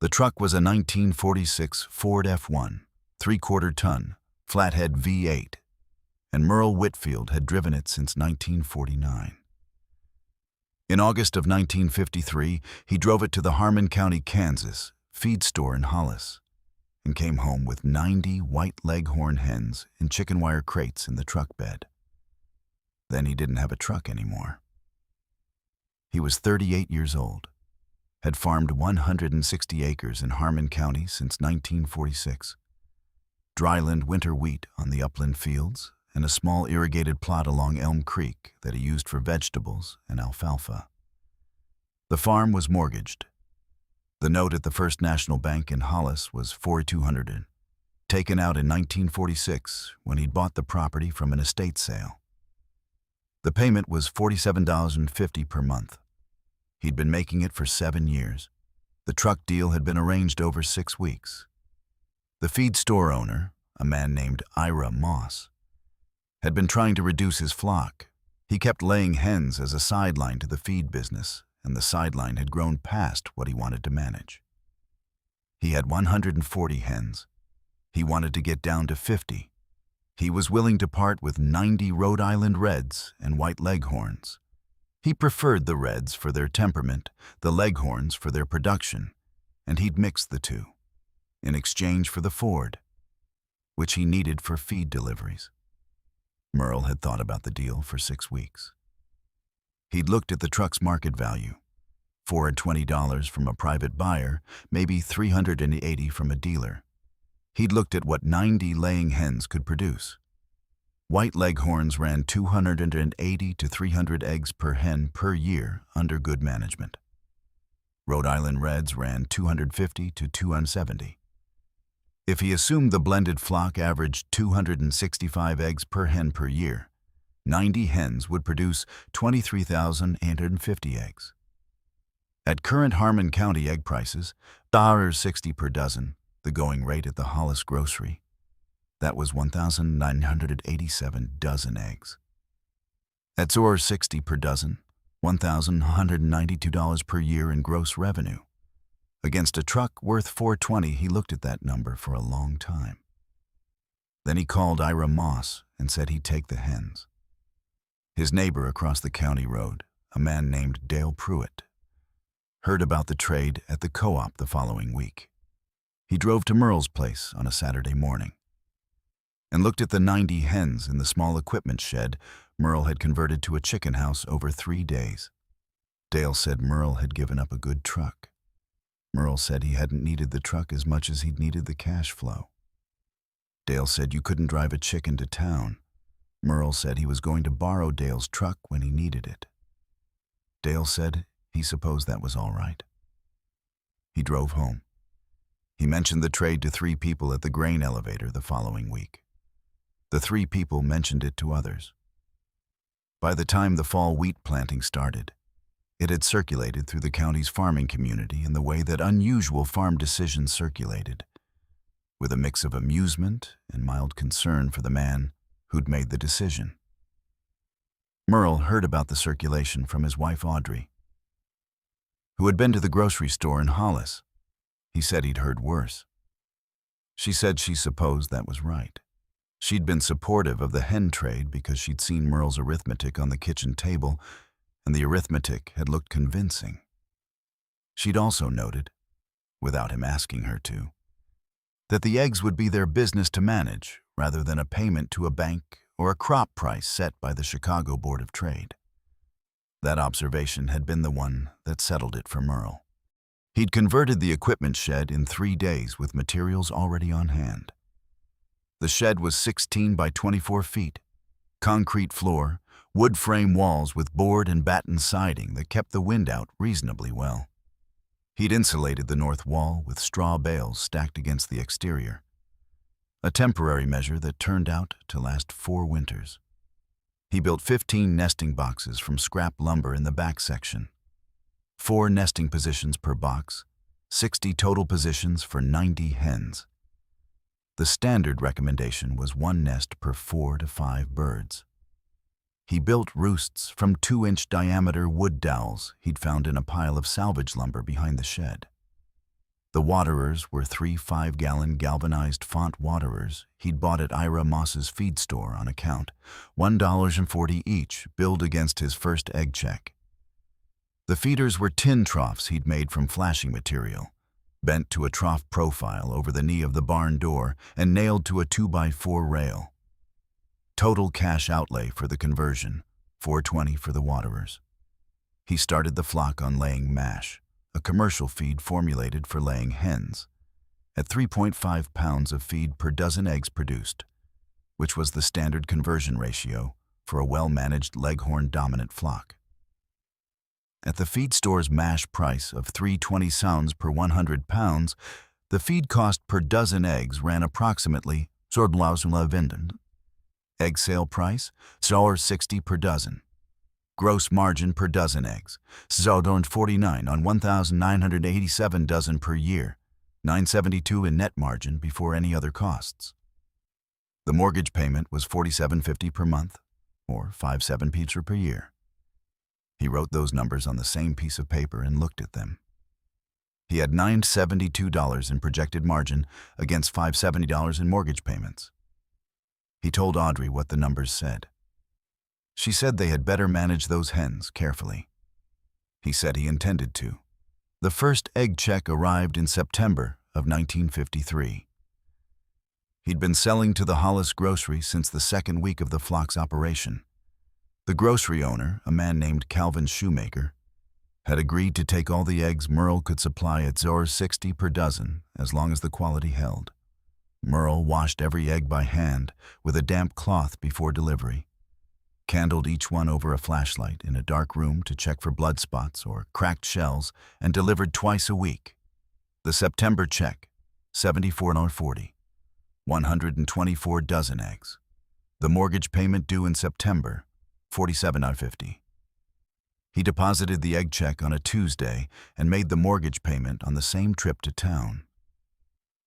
The truck was a 1946 Ford F1, 3/4 ton, flathead V8, and Merle Whitfield had driven it since 1949. In August of 1953, he drove it to the Harmon County, Kansas, feed store in Hollis, and came home with 90 white leghorn hens in chicken wire crates in the truck bed. Then he didn't have a truck anymore. He was 38 years old, had farmed 160 acres in Harmon County since 1946, dryland winter wheat on the upland fields, and a small irrigated plot along Elm Creek that he used for vegetables and alfalfa. The farm was mortgaged. The note at the First National Bank in Hollis was $4,200, taken out in 1946 when he'd bought the property from an estate sale. The payment was $47.50 per month. He'd been making it for 7 years. The truck deal had been arranged over 6 weeks. The feed store owner, a man named Ira Moss, had been trying to reduce his flock. He kept laying hens as a sideline to the feed business, and the sideline had grown past what he wanted to manage. He had 140 hens. He wanted to get down to 50. He was willing to part with 90 Rhode Island Reds and white leghorns. He preferred the Reds for their temperament, the leghorns for their production, and he'd mix the two, in exchange for the Ford, which he needed for feed deliveries. Merle had thought about the deal for 6 weeks. He'd looked at the truck's market value, $420 from a private buyer, maybe $380 from a dealer. He'd looked at what 90 laying hens could produce. White leghorns ran 280 to 300 eggs per hen per year under good management. Rhode Island Reds ran 250 to 270. If he assumed the blended flock averaged 265 eggs per hen per year, 90 hens would produce 23,850 eggs. At current Harmon County egg prices, $1.60 per dozen, the going rate at the Hollis grocery, that was 1,987 dozen eggs. At $1.60 per dozen, $1,192 per year in gross revenue. Against a truck worth $420, he looked at that number for a long time. Then he called Ira Moss and said he'd take the hens. His neighbor across the county road, a man named Dale Pruitt, heard about the trade at the co-op the following week. He drove to Merle's place on a Saturday morning and looked at the 90 hens in the small equipment shed Merle had converted to a chicken house over 3 days. Dale said Merle had given up a good truck. Merle said he hadn't needed the truck as much as he'd needed the cash flow. Dale said you couldn't drive a chicken to town. Merle said he was going to borrow Dale's truck when he needed it. Dale said he supposed that was all right. He drove home. He mentioned the trade to 3 people at the grain elevator the following week. The 3 people mentioned it to others. By the time the fall wheat planting started, it had circulated through the county's farming community in the way that unusual farm decisions circulated, with a mix of amusement and mild concern for the man who'd made the decision. Merle heard about the circulation from his wife Audrey, who had been to the grocery store in Hollis. He said he'd heard worse. She said she supposed that was right. She'd been supportive of the hen trade because she'd seen Merle's arithmetic on the kitchen table, and the arithmetic had looked convincing. She'd also noted, without him asking her to, that the eggs would be their business to manage rather than a payment to a bank or a crop price set by the Chicago Board of Trade. That observation had been the one that settled it for Merle. He'd converted the equipment shed in 3 days with materials already on hand. The shed was 16 by 24 feet, concrete floor, wood frame walls with board and batten siding that kept the wind out reasonably well. He'd insulated the north wall with straw bales stacked against the exterior, a temporary measure that turned out to last 4 winters. He built 15 nesting boxes from scrap lumber in the back section, 4 nesting positions per box, 60 total positions for 90 hens. The standard recommendation was 1 nest per 4 to 5 birds. He built roosts from 2-inch diameter wood dowels he'd found in a pile of salvage lumber behind the shed. The waterers were 3 5-gallon galvanized font waterers he'd bought at Ira Moss's feed store on account, $1.40 each, billed against his first egg check. The feeders were tin troughs he'd made from flashing material, bent to a trough profile over the knee of the barn door and nailed to a 2x4 rail. Total cash outlay for the conversion, $4.20 for the waterers. He started the flock on laying mash, a commercial feed formulated for laying hens, at 3.5 pounds of feed per dozen eggs produced, which was the standard conversion ratio for a well-managed Leghorn-dominant flock. At the feed store's mash price of $3.20 per 100 pounds, the feed cost per dozen eggs ran approximately $4.11. Egg sale price, $1.60 per dozen. Gross margin per dozen eggs, $0.49 on 1,987 dozen per year, $9.72 in net margin before any other costs. The mortgage payment was $47.50 per month, or $5.07 per year. He wrote those numbers on the same piece of paper and looked at them. He had $972 in projected margin against $570 in mortgage payments. He told Audrey what the numbers said. She said they had better manage those hens carefully. He said he intended to. The first egg check arrived in September of 1953. He'd been selling to the Hollis grocery since the second week of the flock's operation. The grocery owner, a man named Calvin Shoemaker, had agreed to take all the eggs Merle could supply at $0.60 per dozen as long as the quality held. Merle washed every egg by hand with a damp cloth before delivery, candled each one over a flashlight in a dark room to check for blood spots or cracked shells, and delivered twice a week. The September check, $74.40, 124 dozen eggs. The mortgage payment due in September, $47.50. He deposited the egg check on a Tuesday and made the mortgage payment on the same trip to town.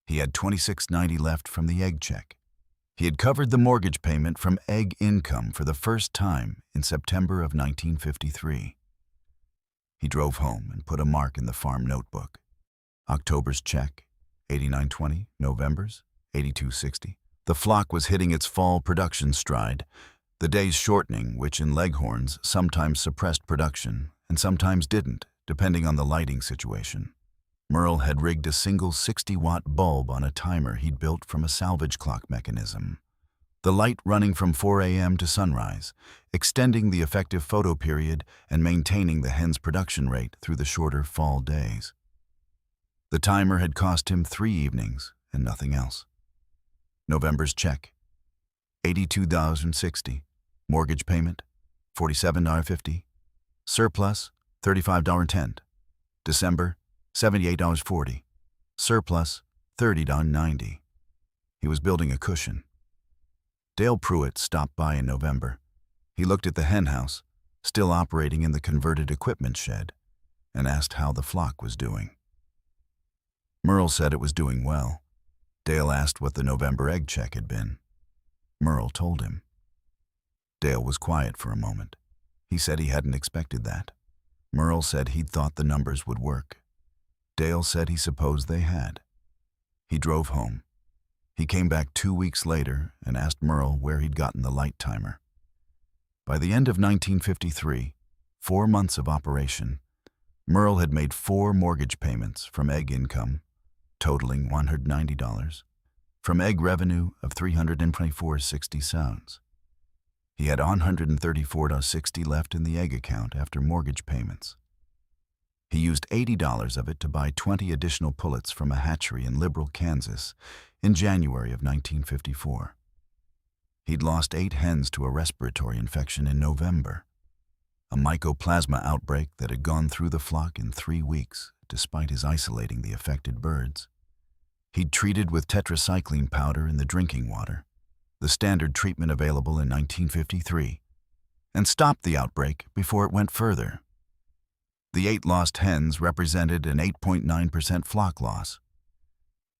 He had $26.90 left from the egg check. He had covered the mortgage payment from egg income for the first time in September of 1953. He drove home and put a mark in the farm notebook. October's check, $89.20, November's, $82.60. The flock was hitting its fall production stride, the days shortening, which in Leghorns sometimes suppressed production and sometimes didn't, depending on the lighting situation. Merle had rigged a single 60-watt bulb on a timer he'd built from a salvage clock mechanism, the light running from 4 a.m. to sunrise, extending the effective photo period and maintaining the hen's production rate through the shorter fall days. The timer had cost him 3 evenings and nothing else. November's check, $82.60. Mortgage payment, $47.50. Surplus, $35.10. December, $78.40. Surplus, $30.90. He was building a cushion. Dale Pruitt stopped by in November. He looked at the hen house, still operating in the converted equipment shed, and asked how the flock was doing. Merle said it was doing well. Dale asked what the November egg check had been. Merle told him. Dale was quiet for a moment. He said he hadn't expected that. Merle said he'd thought the numbers would work. Dale said he supposed they had. He drove home. He came back 2 weeks later and asked Merle where he'd gotten the light timer. By the end of 1953, 4 months of operation, Merle had made 4 mortgage payments from egg income, totaling $190, from egg revenue of $324.60. He had $134.60 left in the egg account after mortgage payments. He used $80 of it to buy 20 additional pullets from a hatchery in Liberal, Kansas, in January of 1954. He'd lost 8 hens to a respiratory infection in November, a mycoplasma outbreak that had gone through the flock in 3 weeks, despite his isolating the affected birds. He'd treated with tetracycline powder in the drinking water, the standard treatment available in 1953, and stopped the outbreak before it went further. The 8 lost hens represented an 8.9% flock loss.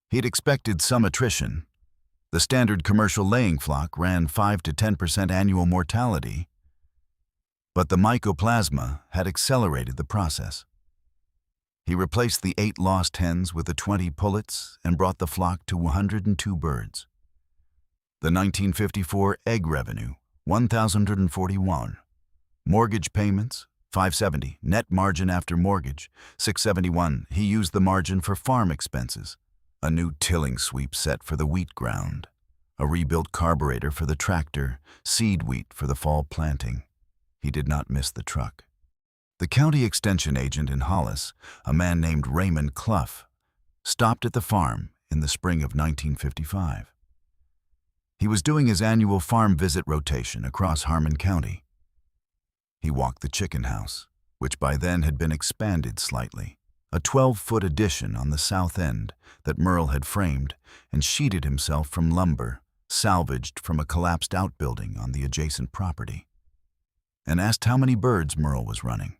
He'd expected some attrition. The standard commercial laying flock ran 5 to 10% annual mortality, but the mycoplasma had accelerated the process. He replaced the 8 lost hens with the 20 pullets and brought the flock to 102 birds. The 1954 egg revenue, $1,141. Mortgage payments, $570. Net margin after mortgage, $671. He used the margin for farm expenses. A new tilling sweep set for the wheat ground. A rebuilt carburetor for the tractor, seed wheat for the fall planting. He did not miss the truck. The county extension agent in Hollis, a man named Raymond Clough, stopped at the farm in the spring of 1955. He was doing his annual farm visit rotation across Harmon County. He walked the chicken house, which by then had been expanded slightly, a 12-foot addition on the south end that Merle had framed and sheeted himself from lumber salvaged from a collapsed outbuilding on the adjacent property, and asked how many birds Merle was running.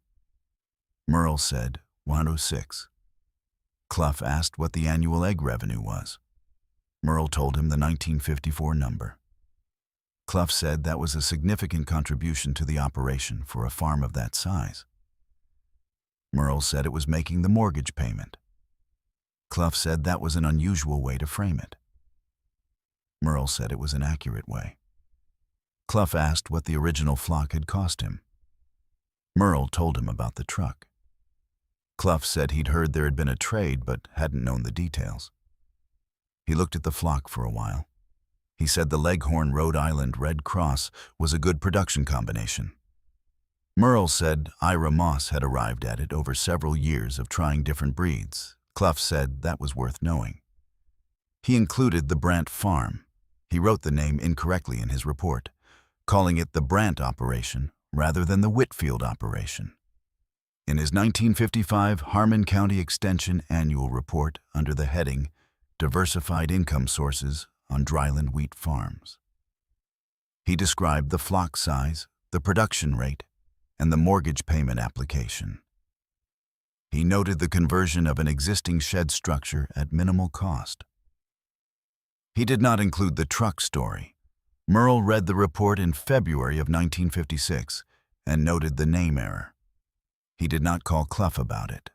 Merle said 106. Clough asked what the annual egg revenue was. Merle told him the 1954 number. Clough said that was a significant contribution to the operation for a farm of that size. Merle said it was making the mortgage payment. Clough said that was an unusual way to frame it. Merle said it was an accurate way. Clough asked what the original flock had cost him. Merle told him about the truck. Clough said he'd heard there had been a trade but hadn't known the details. He looked at the flock for a while. He said the Leghorn Rhode Island Red Cross was a good production combination. Merle said Ira Moss had arrived at it over several years of trying different breeds. Clough said that was worth knowing. He included the Brant Farm. He wrote the name incorrectly in his report, calling it the Brant operation rather than the Whitfield operation. In his 1955 Harmon County Extension Annual Report under the heading Diversified Income Sources on Dryland Wheat Farms, he described the flock size, the production rate, and the mortgage payment application. He noted the conversion of an existing shed structure at minimal cost. He did not include the truck story. Merle read the report in February of 1956 and noted the name error. He did not call Clough about it.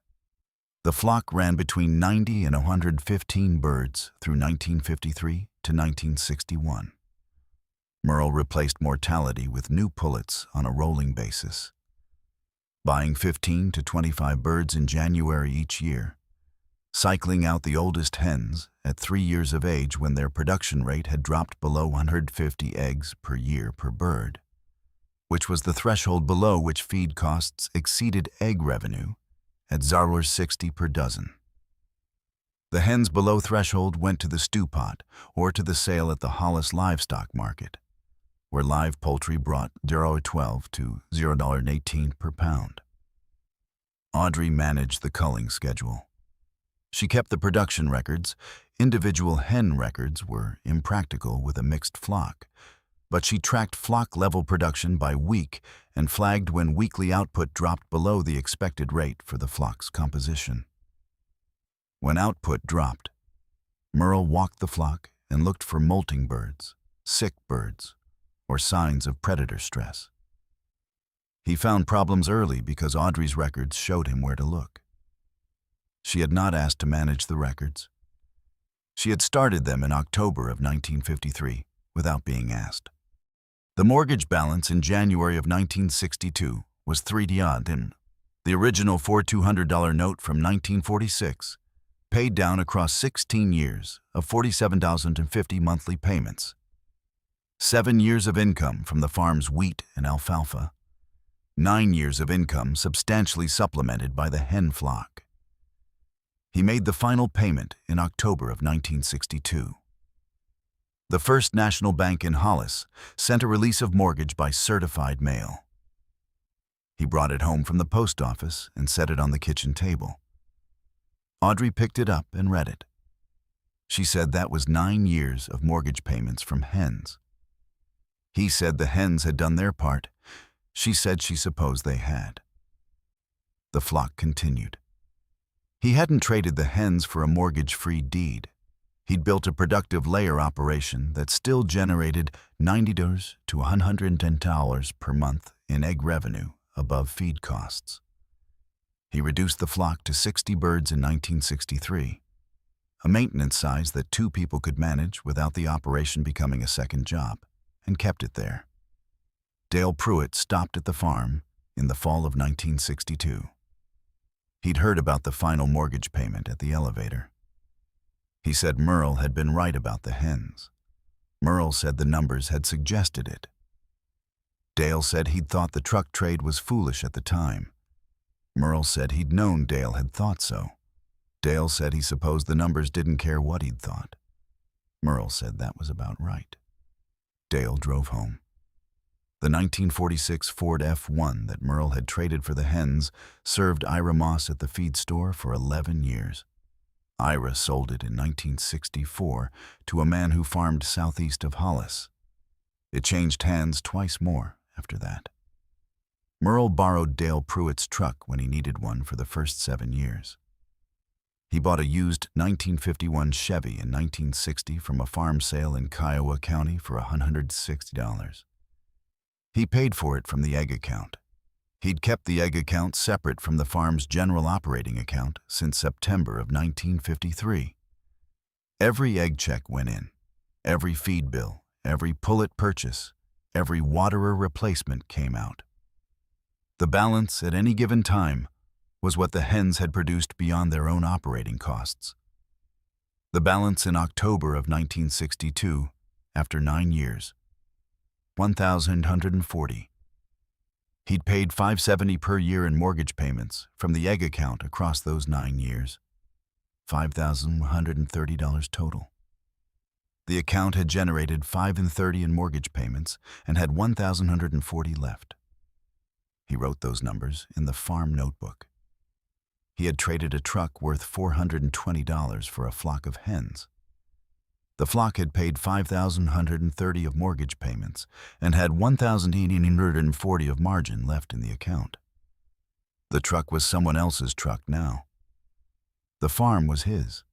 The flock ran between 90 and 115 birds through 1953 to 1961. Merle replaced mortality with new pullets on a rolling basis, buying 15 to 25 birds in January each year, cycling out the oldest hens at 3 years of age when their production rate had dropped below 150 eggs per year per bird, which was the threshold below which feed costs exceeded egg revenue at $60 per dozen. The hens below threshold went to the stew pot or to the sale at the Hollis livestock market, where live poultry brought $0.12 to $0.18 per pound. Audrey managed the culling schedule. She kept the production records. Individual hen records were impractical with a mixed flock, but she tracked flock-level production by week and flagged when weekly output dropped below the expected rate for the flock's composition. When output dropped, Merle walked the flock and looked for molting birds, sick birds, or signs of predator stress. He found problems early because Audrey's records showed him where to look. She had not asked to manage the records. She had started them in October of 1953 without being asked. The mortgage balance in January of 1962 was $3 and the original $4,200 note from 1946, paid down across 16 years of $47,050 monthly payments. 7 years of income from the farm's wheat and alfalfa. 9 years of income substantially supplemented by the hen flock. He made the final payment in October of 1962. The First National Bank in Hollis sent a release of mortgage by certified mail. He brought it home from the post office and set it on the kitchen table. Audrey picked it up and read it. She said that was 9 years of mortgage payments from hens. He said the hens had done their part. She said she supposed they had. The flock continued. He hadn't traded the hens for a mortgage-free deed. He'd built a productive layer operation that still generated $90 to $110 per month in egg revenue above feed costs. He reduced the flock to 60 birds in 1963, a maintenance size that 2 people could manage without the operation becoming a second job, and kept it there. Dale Pruitt stopped at the farm in the fall of 1962. He'd heard about the final mortgage payment at the elevator. He said Merle had been right about the hens. Merle said the numbers had suggested it. Dale said he'd thought the truck trade was foolish at the time. Merle said he'd known Dale had thought so. Dale said he supposed the numbers didn't care what he'd thought. Merle said that was about right. Dale drove home. The 1946 Ford F1 that Merle had traded for the hens served Ira Moss at the feed store for 11 years. Ira sold it in 1964 to a man who farmed southeast of Hollis. It changed hands twice more after that. Merle borrowed Dale Pruitt's truck when he needed one for the first 7 years. He bought a used 1951 Chevy in 1960 from a farm sale in Kiowa County for $160. He paid for it from the egg account. He'd kept the egg account separate from the farm's general operating account since September of 1953. Every egg check went in, every feed bill, every pullet purchase, every waterer replacement came out. The balance at any given time was what the hens had produced beyond their own operating costs. The balance in October of 1962, after 9 years, $1,140. He'd paid $570 per year in mortgage payments from the egg account across those 9 years, $5,130 total. The account had generated $530 in mortgage payments and had $1,140 left. He wrote those numbers in the farm notebook. He had traded a truck worth $420 for a flock of hens. The flock had paid $5,130 of mortgage payments and had $1,840 of margin left in the account. The truck was someone else's truck now. The farm was his.